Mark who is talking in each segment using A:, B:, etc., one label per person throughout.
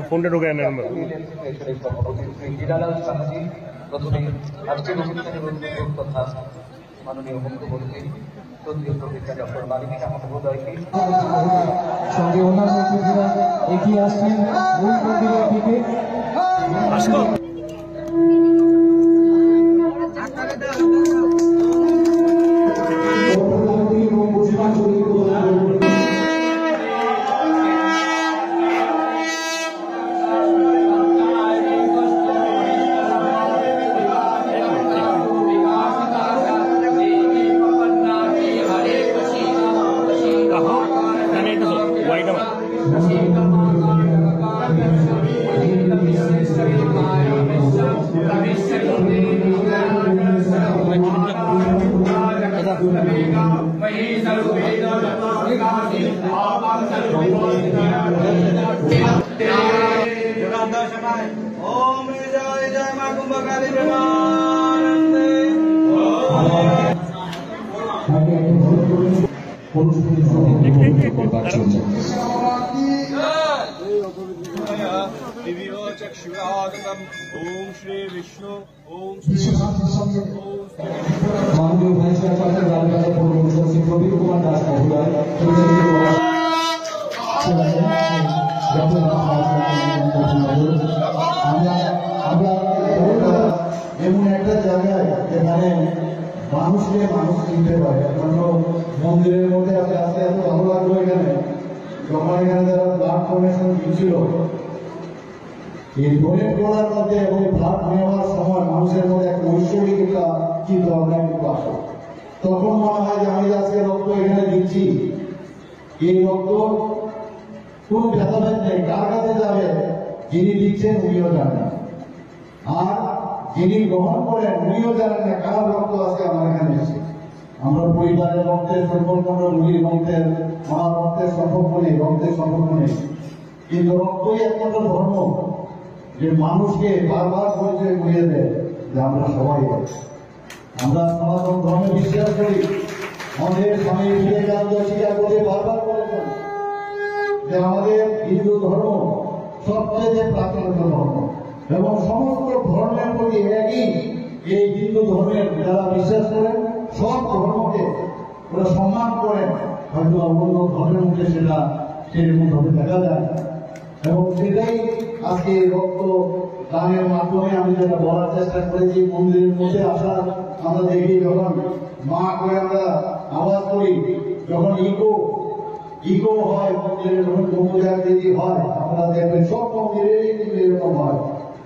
A: ফোনটা ঢুকে নেন
B: প্রথমে আজকের অনুষ্ঠানের উদ্বোধক তথা মাননীয় মুখ্যমন্ত্রী কেন্দ্রীয় প্রতিষ্ঠা ডক্টর মালিনী মহোদয়কে সঙ্গে অন্যান্য অতিথিরা এগিয়ে আসছেন মূল মন্দিরের দিকে।
C: ओम जय जय मां कुंभकाली प्रेमानंदे दिव्यो चक्षुरागतम ओम श्री विष्णु ओम श्री
B: माननीय भाइस चेयरपार्सन राजबाजार पौर পৌরসভা শ্রী প্রবীর কুমার দাস মহোদয় এমন একটা জায়গায় যেখানে মানুষকে মানুষ চিনতে পারে। মন্দিরের মধ্যে আস্তে আস্তে এত ভালো লাগলো এখানে যখন এখানে যারা ব্লাড ডোনেশন দিচ্ছিল, এই ডোনেট করার মধ্যে এবং ব্লাড নেওয়ার সময় মানুষের মধ্যে একটা ঐশ্বরিক একটা চিন্তা ভাবনা কিন্তু আসে। তখন মনে হয় যে আমি আজকে রক্ত এখানে দিচ্ছি, এই রক্ত কোন ভেদাভেদ নেই, কার কাছে যাবে, যিনি দিচ্ছেন উনিও জানেন, আর যিনি গ্রহণ করেন উনিও জানেন না কার রক্ত আজকে আমার এখানে এসেছে। আমরা পরিবারের রক্তের সম্পর্ক, রোগীর রক্তের, মা রক্তের সম্পর্ক নেই, রক্তের সম্পর্ক নেই, কিন্তু রক্তই একমাত্র ধর্ম যে মানুষকে বারবার পরিচয় করিয়ে দেয় যে আমরা সবাই, আমরা সনাতন ধর্মে বিশ্বাস করি। আমাদের স্বামী বিবেকানন্দ স্বীকার করে বারবার বলেছেন যে আমাদের হিন্দু ধর্ম সবচেয়ে প্রাচীন ধর্ম এবং সমস্ত ধর্মের প্রতি একই। এই হিন্দু ধর্মের যারা বিশ্বাস করেন সব ধর্মকে ওরা সম্মান করেন, হয়তো অন্য ধর্মের মধ্যে সেটা সেরকম ভাবে দেখা যায়। এবং সেটাই আজকে রক্ত দানের মাধ্যমে আমি যেটা বলার চেষ্টা করেছি, মন্দিরের মধ্যে আসা আমরা দেখি যখন মা করে আমরা আওয়াজ করি, যখন ইকো হয় মন্দিরে, যখন ব্রহ্মজাগৃতি হয় আমরা দেখবেন সব মন্দিরেরই কিন্তু এরকম হয়,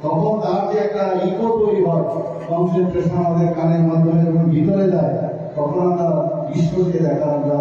B: তখন তার যে একটা ইকো তৈরি হয়, কনসেন্ট্রেশন আমাদের কানের মাধ্যমে যখন ভিতরে যায় তখন আমরা ঈশ্বরকে দেখার আমরা